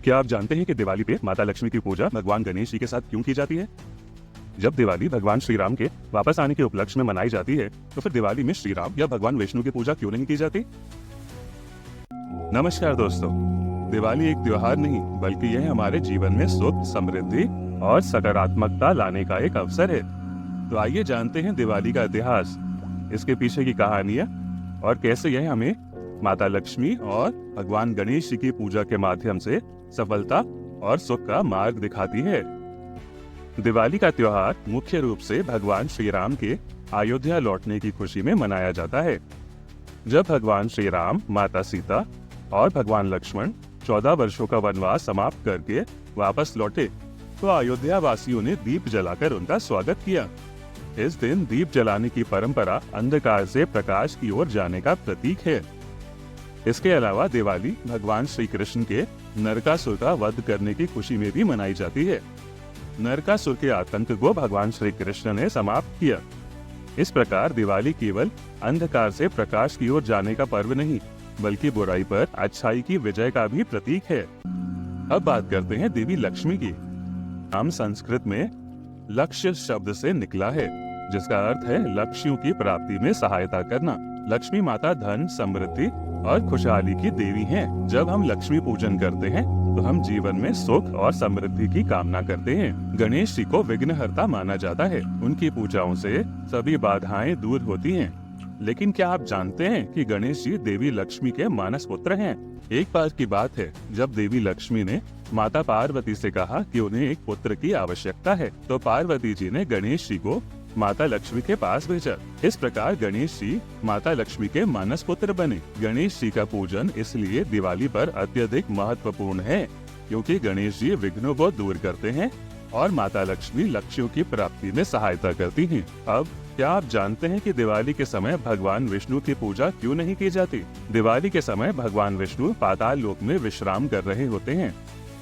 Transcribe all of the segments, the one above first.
क्या आप जानते हैं कि दिवाली पे माता लक्ष्मी की पूजा भगवान गणेश जी के साथ क्यों की जाती है? जब दिवाली भगवान श्री राम के वापस आने के उपलक्ष्य में मनाई जाती है, तो फिर दिवाली में श्री राम या भगवान विष्णु की पूजा क्यों नहीं की जाती? नमस्कार दोस्तों, दिवाली एक त्योहार नहीं बल्कि यह हमारे जीवन में सुख, समृद्धि और सकारात्मकता लाने का एक अवसर है। तो आइए जानते हैं दिवाली का इतिहास, इसके पीछे की कहानियां और कैसे यह हमें माता लक्ष्मी और भगवान गणेश जी की पूजा के माध्यम से सफलता और सुख का मार्ग दिखाती है। दिवाली का त्योहार मुख्य रूप से भगवान श्री राम के अयोध्या लौटने की खुशी में मनाया जाता है। जब भगवान श्री राम, माता सीता और भगवान लक्ष्मण 14 वर्षों का वनवास समाप्त करके वापस लौटे, तो अयोध्या वासियों ने दीप जलाकर उनका स्वागत किया। इस दिन दीप जलाने की परंपरा अंधकार से प्रकाश की ओर जाने का प्रतीक है। इसके अलावा दिवाली भगवान श्री कृष्ण के नरकासुर का वध करने की खुशी में भी मनाई जाती है। नरकासुर के आतंक को भगवान श्री कृष्ण ने समाप्त किया। इस प्रकार दिवाली केवल अंधकार से प्रकाश की ओर जाने का पर्व नहीं, बल्कि बुराई पर अच्छाई की विजय का भी प्रतीक है। अब बात करते हैं देवी लक्ष्मी की। नाम संस्कृत में लक्ष्य शब्द से निकला है, जिसका अर्थ है लक्ष्यों की प्राप्ति में सहायता करना। लक्ष्मी माता धन, समृद्धि और खुशहाली की देवी हैं। जब हम लक्ष्मी पूजन करते हैं तो हम जीवन में सुख और समृद्धि की कामना करते हैं। गणेश जी को विघ्नहर्ता माना जाता है। उनकी पूजाओं से सभी बाधाएं दूर होती हैं। लेकिन क्या आप जानते हैं कि गणेश जी देवी लक्ष्मी के मानस पुत्र हैं? एक बार की बात है जब देवी लक्ष्मी ने माता पार्वती से कहा कि उन्हें एक पुत्र की आवश्यकता है, तो पार्वती जी ने गणेश जी को माता लक्ष्मी के पास भेजा। इस प्रकार गणेश जी माता लक्ष्मी के मानस पुत्र बने। गणेश जी का पूजन इसलिए दिवाली पर अत्यधिक महत्वपूर्ण है, क्योंकि गणेश जी विघ्नों को दूर करते हैं और माता लक्ष्मी लक्ष्यों की प्राप्ति में सहायता करती हैं। अब क्या आप जानते हैं कि दिवाली के समय भगवान विष्णु की पूजा क्यों नहीं की जाती? दिवाली के समय भगवान विष्णु पाताल लोक में विश्राम कर रहे होते हैं।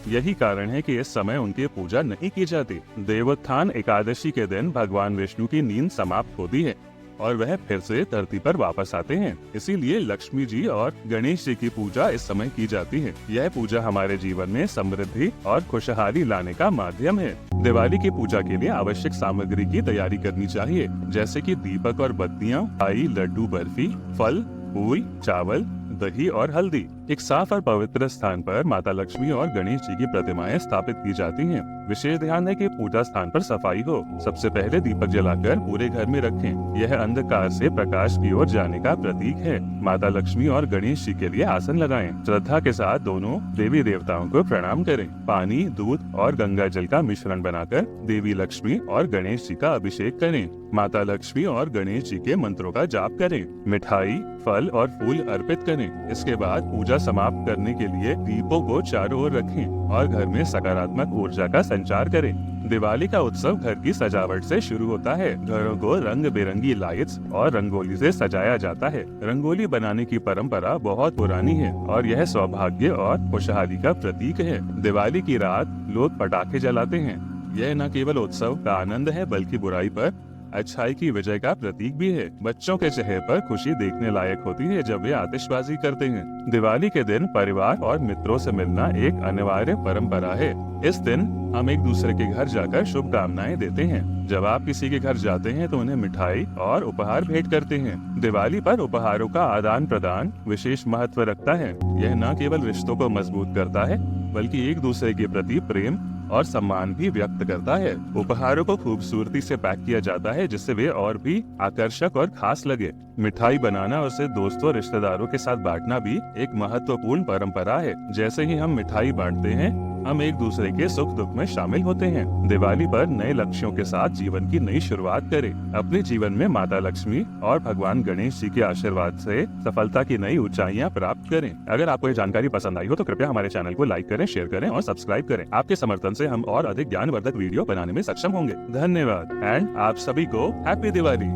यही कारण है कि इस समय उनकी पूजा नहीं की जाती। देवोत्थान एकादशी के दिन भगवान विष्णु की नींद समाप्त होती है और वह फिर से धरती पर वापस आते हैं। इसीलिए लक्ष्मी जी और गणेश जी की पूजा इस समय की जाती है। यह पूजा हमारे जीवन में समृद्धि और खुशहाली लाने का माध्यम है। दिवाली की पूजा के लिए आवश्यक सामग्री की तैयारी करनी चाहिए, जैसे कि दीपक और बत्तियां, आई, लड्डू, बर्फी, फल, फूल, चावल, दही और हल्दी। एक साफ और पवित्र स्थान पर माता लक्ष्मी और गणेश जी की प्रतिमाएं स्थापित की जाती हैं। विशेष ध्यान है कि पूजा स्थान पर सफाई हो। सबसे पहले दीपक जलाकर पूरे घर में रखें। यह अंधकार से प्रकाश की ओर जाने का प्रतीक है। माता लक्ष्मी और गणेश जी के लिए आसन लगाएं। श्रद्धा के साथ दोनों देवी देवताओं को प्रणाम करें। पानी, दूध और गंगा जल का मिश्रण बनाकर देवी लक्ष्मी और गणेश जी का अभिषेक करें। माता लक्ष्मी और गणेश जी के मंत्रों का जाप करें। मिठाई, फल और फूल अर्पित करें। इसके बाद पूजा समाप्त करने के लिए दीपों को चारों ओर रखें और घर में सकारात्मक ऊर्जा का संचार करें। दिवाली का उत्सव घर की सजावट से शुरू होता है। घरों को रंग बिरंगी लाइट्स और रंगोली से सजाया जाता है। रंगोली बनाने की परंपरा बहुत पुरानी है और यह सौभाग्य और खुशहाली का प्रतीक है। दिवाली की रात लोग पटाखे जलाते हैं। यह न केवल उत्सव का आनंद है, बल्कि बुराई पर अच्छाई की विजय का प्रतीक भी है। बच्चों के चेहरे पर खुशी देखने लायक होती है जब वे आतिशबाजी करते हैं। दिवाली के दिन परिवार और मित्रों से मिलना एक अनिवार्य परंपरा है। इस दिन हम एक दूसरे के घर जाकर शुभकामनाएं देते हैं। जब आप किसी के घर जाते हैं तो उन्हें मिठाई और उपहार भेंट करते हैं। दिवाली पर उपहारों का आदान प्रदान विशेष महत्व रखता है। यह न केवल रिश्तों को मजबूत करता है, बल्कि एक दूसरे के प्रति प्रेम और सम्मान भी व्यक्त करता है। उपहारों को खूबसूरती से पैक किया जाता है, जिससे वे और भी आकर्षक और खास लगे। मिठाई बनाना और उसे दोस्तों और रिश्तेदारों के साथ बांटना भी एक महत्वपूर्ण परंपरा है। जैसे ही हम मिठाई बांटते हैं, हम एक दूसरे के सुख दुख में शामिल होते हैं। दिवाली पर नए लक्ष्यों के साथ जीवन की नई शुरुआत करें। अपने जीवन में माता लक्ष्मी और भगवान गणेश जी के आशीर्वाद से सफलता की नई ऊंचाइयां प्राप्त करें। अगर आपको ये जानकारी पसंद आई हो तो कृपया हमारे चैनल को लाइक करें, शेयर करें और सब्सक्राइब करें। आपके समर्थन से हम और अधिक ज्ञानवर्धक वीडियो बनाने में सक्षम होंगे। धन्यवाद एंड आप सभी को हैप्पी दिवाली।